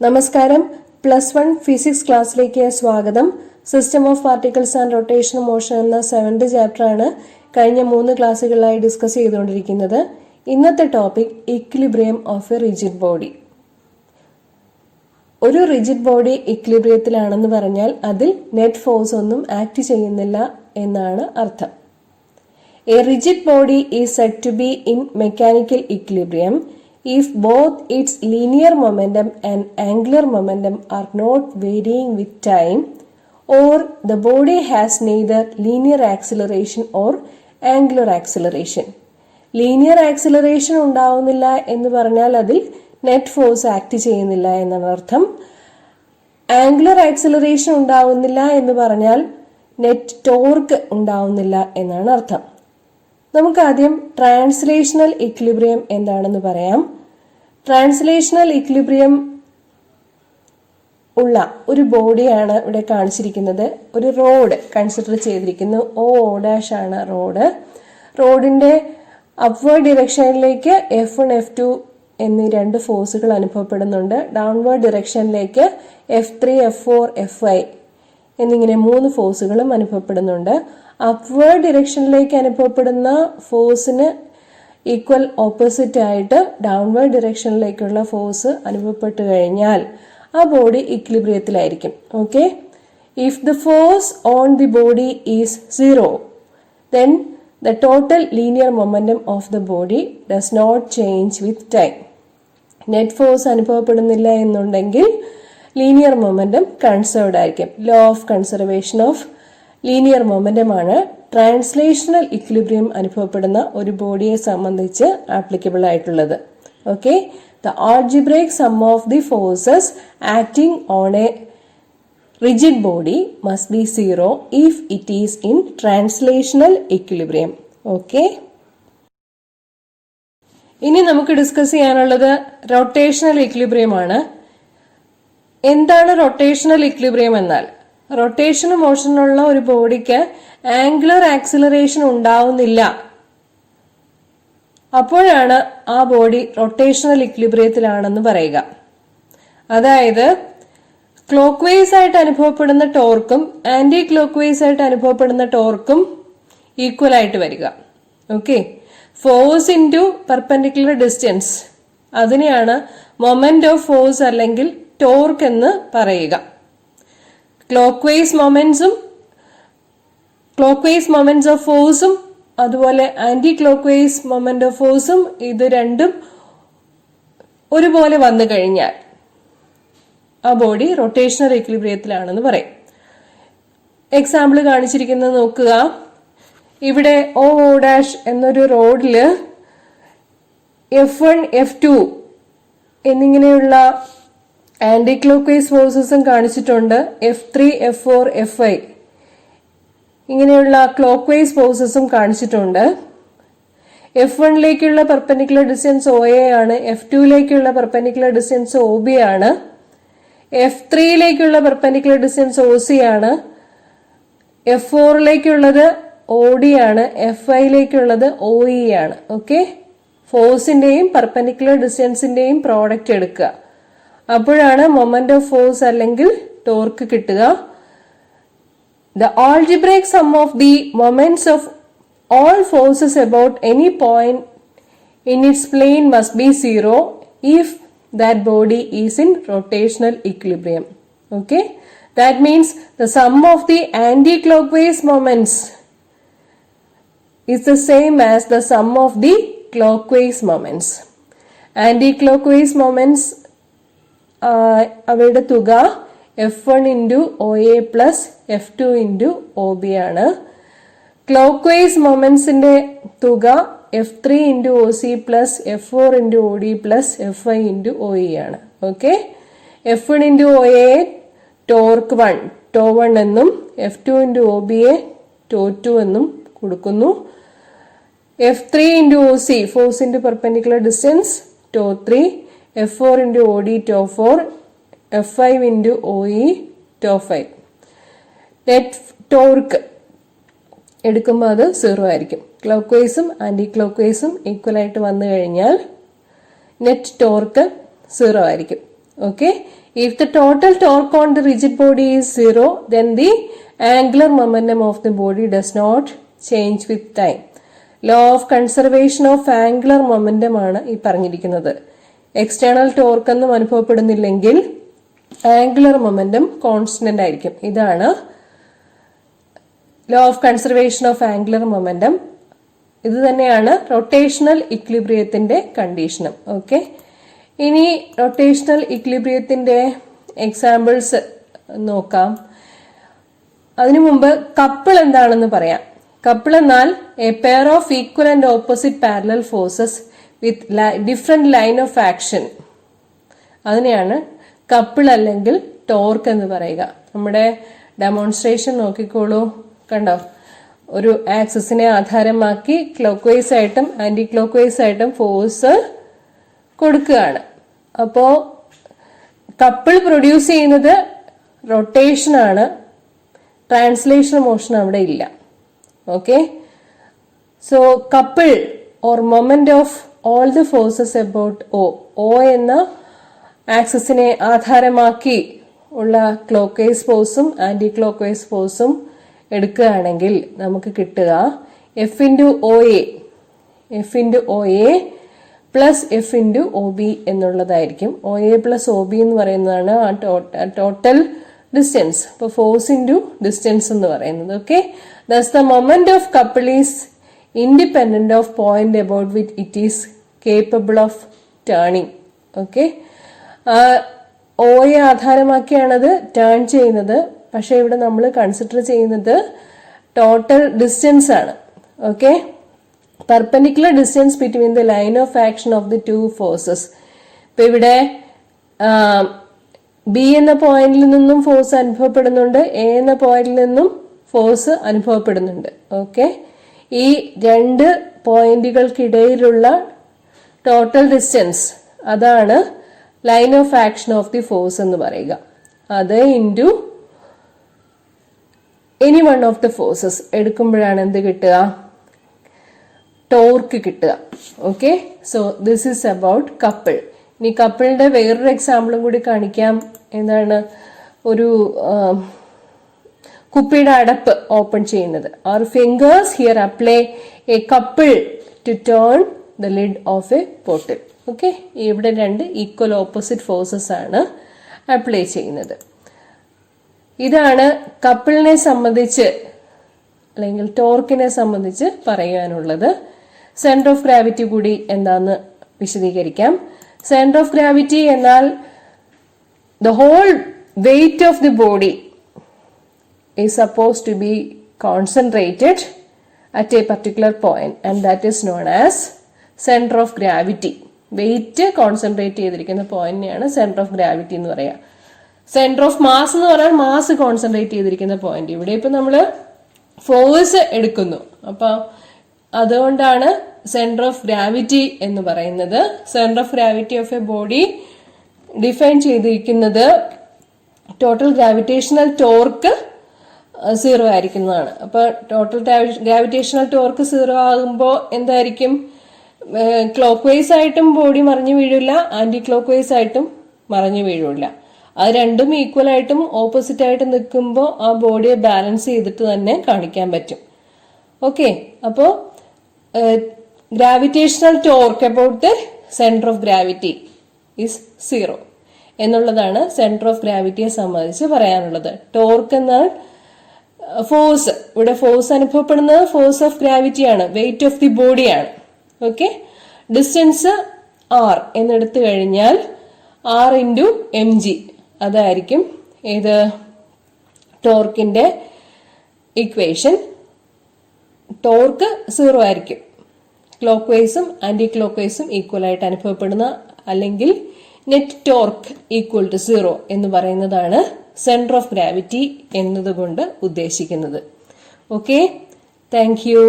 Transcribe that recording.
നമസ്കാരം. +1 ഫിസിക്സ് ക്ലാസ്സിലേക്ക് സ്വാഗതം. System of particles and rotation motion എന്ന 7th ചാപ്റ്റർ ആണ് കഴിഞ്ഞ 3 ക്ലാസ്സുകളിലായി ഡിസ്കസ് ചെയ്തുകൊണ്ടിരിക്കുന്നത്. ഇന്നത്തെ topic equilibrium of a rigid body. ഒരു റിജിഡ് ബോഡി ഇക്വിലിബ്രിയത്തിലാണെന്ന് പറഞ്ഞാൽ അതിൽ നെറ്റ് ഫോഴ്സ് ഒന്നും ആക്ട് ചെയ്യുന്നില്ല എന്നാണ് അർത്ഥം. A rigid body is said to be in mechanical equilibrium if both its linear momentum and angular momentum are not varying with time, or the body has neither linear acceleration or angular acceleration. Linear acceleration ഉണ്ടാവുന്നില്ല എന്ന് പറഞ്ഞാൽ അതിൽ net force act ചെയ്യുന്നില്ല എന്നാണ് അർത്ഥം. Angular acceleration ഉണ്ടാവുന്നില്ല എന്ന് പറഞ്ഞാൽ നെറ്റ് ടോർക്ക് ഉണ്ടാവുന്നില്ല എന്നാണ് അർത്ഥം. നമുക്ക് ആദ്യം ട്രാൻസ്ലേഷണൽ ഇക്വിലിബ്രിയം എന്താണെന്ന് പറയാം. ട്രാൻസ്ലേഷണൽ ഇക്വിലിബ്രിയം ഉള്ള ഒരു ബോഡിയാണ് ഇവിടെ കാണിച്ചിരിക്കുന്നത്. ഒരു റോഡ് കൺസിഡർ ചെയ്തിരിക്കുന്നു. O' ആണ് റോഡ്. റോഡിന്റെ അപ്വേർഡ് ഡിറക്ഷനിലേക്ക് F1 F2 എന്നീ 2 ഫോഴ്സുകൾ അനുഭവപ്പെടുന്നുണ്ട്. ഡൗൺവേർഡ് ഡിറക്ഷനിലേക്ക് F3 F4 F5 എന്നിങ്ങനെ 3 ഫോഴ്സുകളും അനുഭവപ്പെടുന്നുണ്ട്. അപ്വേർഡ് ഡിറക്ഷനിലേക്ക് അനുഭവപ്പെടുന്ന ഫോഴ്സിന് ഈക്വൽ ഓപ്പോസിറ്റ് ആയിട്ട് ഡൗൺവേർഡ് ഡിറക്ഷനിലേക്കുള്ള ഫോഴ്സ് അനുഭവപ്പെട്ടു കഴിഞ്ഞാൽ ആ ബോഡി ഇക്വിലിബ്രിയത്തിലായിരിക്കും. Okay, if the force on the body is 0, then the total linear momentum of the body does not change with time. Net force അനുഭവപ്പെടുന്നില്ല എന്നുണ്ടെങ്കിൽ ലീനിയർ മൊമെന്റം കൺസേർവ്ഡ് ആയിരിക്കും. Law of conservation of linear momentum ആണ് translational equilibrium അനുഭവപ്പെടുന്ന ഒരു ബോഡിയെ സംബന്ധിച്ച് applicable ആയിട്ടുള്ളത്. Okay, the algebraic sum of the forces acting on a rigid body must be 0 if it is in translational equilibrium. Okay, ഇനി നമുക്ക് discuss ചെയ്യാനുള്ളത് rotational equilibrium ആണ്. എന്താണ് റൊട്ടേഷണൽ ഇക്വിലിബ്രിയം എന്നാൽ, റൊട്ടേഷനും മോഷനുള്ള ഒരു ബോഡിക്ക് ആംഗുലർ ആക്സിലറേഷൻ ഉണ്ടാവുന്നില്ല. അപ്പോഴാണ് ആ ബോഡി റൊട്ടേഷണൽ ഇക്വിലിബ്രിയത്തിലാണെന്ന് പറയുക. അതായത് ക്ലോക്ക് വൈസ് ആയിട്ട് അനുഭവപ്പെടുന്ന ടോർക്കും ആന്റി ക്ലോക്ക് വൈസ് ആയിട്ട് അനുഭവപ്പെടുന്ന ടോർക്കും ഈക്വൽ ആയിട്ട് വരിക. Okay, force into perpendicular distance, അതിനെയാണ് മൊമെന്റ് ഓഫ് ഫോഴ്സ് അല്ലെങ്കിൽ ടോർക്ക് എന്ന് പറയുക. ക്ലോക്ക് വൈസ് മൊമെന്റ്സ് ഓഫ് ഫോഴ്സും അതുപോലെ anticlockwise moment of ഫോഴ്സും ഇത് രണ്ടും ഒരുപോലെ വന്നു കഴിഞ്ഞാൽ ആ ബോഡി റൊട്ടേഷണൽ ഇക്വിലിബ്രിയത്തിലാണെന്ന് പറയും. എക്സാമ്പിൾ കാണിച്ചിരിക്കുന്നത് നോക്കുക. ഇവിടെ O' എന്നൊരു റോഡില് F1 F2 എന്നിങ്ങനെയുള്ള ആന്റി ക്ലോക്ക് വൈസ് ഫോഴ്സസും കാണിച്ചിട്ടുണ്ട്. F3 F4 F5 ഇങ്ങനെയുള്ള ക്ലോക്ക് വൈസ് ഫോഴ്സസും കാണിച്ചിട്ടുണ്ട്. F1ലേക്കുള്ള പെർപെൻഡിക്കുലർ ഡിസ്റ്റൻസ് OA ആണ്. F2ലേക്കുള്ള പെർപെൻഡിക്കുലർ ഡിസ്റ്റൻസ് OB ആണ്. F3ലേക്കുള്ള പെർപെൻഡിക്കുലർ ഡിസ്റ്റൻസ് OC ആണ്. F4ലേക്കുള്ളത് OD ആണ്. F5ലേക്കുള്ളത് OE ആണ്. ഓക്കെ, ഫോഴ്സിന്റെയും പെർപെൻഡിക്കുലർ ഡിസ്റ്റൻസിന്റെയും പ്രോഡക്റ്റ് എടുക്കുക. അപ്പോഴാണ് മൊമെന്റ് ഓഫ് ഫോഴ്സ് അല്ലെങ്കിൽ ടോർക്ക് കിട്ടുക. The algebraic sum of the moments of all forces about any point in its plane must be 0 if that body is in rotational equilibrium. Okay, that means the sum of the anti-clockwise moments is the same as the sum of the clockwise moments. Anti-clockwise moments അവയുടെ തുക F1 into OA plus F2 into OB ആണ്. Clock vice മൊമെന്റ്സിന്റെ തുക F3 into OC plus F4 into OD plus F5 into OE ആണ്. Okay, F1 into OA torque 1 τ1 എന്നും F2 into OB τ2 എന്നും കൊടുക്കുന്നു. F3 into OC force into perpendicular distance τ3, F4 into OD τ4, F5 into OE τ5. Net torque എടുക്കുമ്പോൾ അത് 0 ആയിരിക്കും. Clock വൈസും anti clock വൈസും equal ആയിട്ട് വന്നു കഴിഞ്ഞാൽ നെറ്റ് ടോർക്ക് 0 ആയിരിക്കും. Okay, if the total torque on the rigid body is 0, then the angular momentum of the body does not change with time. Law of conservation of angular momentum ആണ് ഈ പറഞ്ഞിരിക്കുന്നത്. External torque ഒന്നും അനുഭവപ്പെടുന്നില്ലെങ്കിൽ angular momentum constant ആയിരിക്കും. ഇതാണ് law of conservation of angular momentum. ഇത് തന്നെയാണ് rotational ഇക്വിലിബ്രിയത്തിന്റെ കണ്ടീഷനും. Okay, ഇനി rotational ഇക്വിലിബ്രിയത്തിന്റെ examples നോക്കാം. അതിനു മുമ്പ് കപ്പിൾ എന്താണെന്ന് പറയാം. കപ്പിൾ എന്നാൽ A pair of equal and opposite parallel forces with different line of action. അതിനെയാണ് കപ്പിൾ അല്ലെങ്കിൽ ടോർക്ക് എന്ന് പറയുക. നമ്മുടെ ഡെമോൺസ്ട്രേഷൻ നോക്കിക്കോളൂ. കണ്ടോ, ഒരു ആക്സിസിനെ ആധാരമാക്കി ക്ലോക്ക് വൈസ് ആയിട്ടും ആന്റി ക്ലോക്ക് വൈസ് ആയിട്ടും ഫോഴ്സ് കൊടുക്കുകയാണ്. അപ്പോ കപ്പിൾ പ്രൊഡ്യൂസ് ചെയ്യുന്നത് റൊട്ടേഷൻ ആണ്, ട്രാൻസ്ലേഷൻ മോഷൻ അവിടെ ഇല്ല. Okay, so couple or moment of all the forces about O എന്ന ആക്സിസിനെ ആധാരമാക്കി ഉള്ള ക്ലോക്ക് വൈസ് ഫോഴ്സും ആന്റി ക്ലോക്ക് വൈസ് ഫോഴ്സും എടുക്കുകയാണെങ്കിൽ നമുക്ക് കിട്ടുക F into O A plus F into O B എന്നുള്ളതായിരിക്കും. O A plus O B എന്ന് പറയുന്നതാണ് ആ ടോട്ടൽ ഡിസ്റ്റൻസ്. അപ്പൊ ഫോഴ്സ് ഇൻറ്റു ഡിസ്റ്റൻസ് എന്ന് പറയുന്നത്. Okay, thus the moment of couple is independent of point about which it is capable of turning. Okay, ഒയെ ആധാരമാക്കിയാണത് turn ചെയ്യുന്നത്. പക്ഷെ ഇവിടെ നമ്മൾ കൺസിഡർ ചെയ്യുന്നത് ടോട്ടൽ ഡിസ്റ്റൻസ് ആണ്. Okay, perpendicular distance between the line of action of the two forces. ഇപ്പൊ ഇവിടെ B എന്ന പോയിന്റിൽ നിന്നും ഫോഴ്സ് അനുഭവപ്പെടുന്നുണ്ട്, എ എന്ന പോയിന്റിൽ നിന്നും ഫോഴ്സ് അനുഭവപ്പെടുന്നുണ്ട്. ഓക്കെ, ഈ രണ്ട് പോയിന്റുകൾക്കിടയിലുള്ള ടോട്ടൽ ഡിസ്റ്റൻസ് അതാണ് line of action of the force എന്ന് പറയുക. അത് into any one of the forces എടുക്കുമ്പോഴാണ് എന്ത് കിട്ടുക? ടോർക്ക് കിട്ടുക. Okay, so this is about couple. ഇനി കപ്പിളിന്റെ വേറൊരു എക്സാമ്പിളും കൂടി കാണിക്കാം. എന്താണ്? ഒരു കുപ്പിയുടെ അടപ്പ് ഓപ്പൺ ചെയ്യുന്നത്. അവർ fingers here apply a couple to turn the lid of a bottle. Okay, ഇവിടെ രണ്ട് ഈക്വൽ ഓപ്പോസിറ്റ് ഫോഴ്സസ് ആണ് അപ്ലൈ ചെയ്യുന്നത്. ഇതാണ് കപ്പിളിനെ സംബന്ധിച്ച് അല്ലെങ്കിൽ ടോർക്കിനെ സംബന്ധിച്ച് പറയാനുള്ളത്. സെന്റർ ഓഫ് ഗ്രാവിറ്റി കൂടി എന്താന്ന് വിശദീകരിക്കാം. സെന്റർ ഓഫ് ഗ്രാവിറ്റി എന്നാൽ the whole weight of the body is supposed to be concentrated at a particular point and that is known as center of gravity. Weight concentrate ചെയ്തിരിക്കുന്ന പോയിന്റിനെയാണ് centre of gravity എന്ന് പറയുക. Centre of mass എന്ന് പറഞ്ഞാൽ mass concentrate ചെയ്തിരിക്കുന്ന point. ഇവിടെ ഇപ്പൊ നമ്മള് ഫോഴ്സ് എടുക്കുന്നു, അപ്പൊ അതുകൊണ്ടാണ് സെന്റർ ഓഫ് ഗ്രാവിറ്റി എന്ന് പറയുന്നത്. Centre of gravity of A body define ചെയ്തിരിക്കുന്നത് ടോട്ടൽ ഗ്രാവിറ്റേഷണൽ ടോർക്ക് 0 ആയിരിക്കുന്നതാണ്. അപ്പൊ ടോട്ടൽ ഗ്രാവിറ്റേഷണൽ ടോർക്ക് 0 ആകുമ്പോൾ എന്തായിരിക്കും? ക്ലോക്ക് വൈസ് ആയിട്ടും ബോഡി മറിഞ്ഞു വീഴില്ല, ആന്റി ക്ലോക്ക് വൈസ് ആയിട്ടും മറിഞ്ഞു വീഴില്ല. അത് രണ്ടും ഈക്വൽ ആയിട്ടും ഓപ്പോസിറ്റ് ആയിട്ട് നിൽക്കുമ്പോൾ ആ ബോഡിയെ ബാലൻസ് ചെയ്തിട്ട് തന്നെ കാണിക്കാൻ പറ്റും. ഓക്കെ, അപ്പോ gravitational torque about the centre of gravity is 0 എന്നുള്ളതാണ് സെന്റർ ഓഫ് ഗ്രാവിറ്റിയെ സംബന്ധിച്ച് പറയാനുള്ളത്. ടോർക്ക് എന്നാൽ ഫോഴ്സ്. ഇവിടെ ഫോഴ്സ് അനുഭവപ്പെടുന്നത് ഫോഴ്സ് ഓഫ് ഗ്രാവിറ്റി ആണ്, വെയിറ്റ് ഓഫ് ദി ബോഡിയാണ്. ഓക്കെ, ഡിസ്റ്റൻസ് ആർ എന്നെടുത്തു കഴിഞ്ഞാൽ ആർ ഇൻറ്റു എം ജി അതായിരിക്കും ഏത് ടോർക്കിന്റെ ഇക്വേഷൻ. ടോർക്ക് 0 ആയിരിക്കും. ക്ലോക്ക് വൈസും ആന്റി ക്ലോക്ക് വൈസും ഈക്വൽ ആയിട്ട് അനുഭവപ്പെടുന്ന അല്ലെങ്കിൽ നെറ്റ് ടോർക്ക് ഈക്വൽ ടു 0 എന്ന് പറയുന്നതാണ് സെന്റർ ഓഫ് ഗ്രാവിറ്റി എന്നതുകൊണ്ട് ഉദ്ദേശിക്കുന്നത്. Okay, thank you.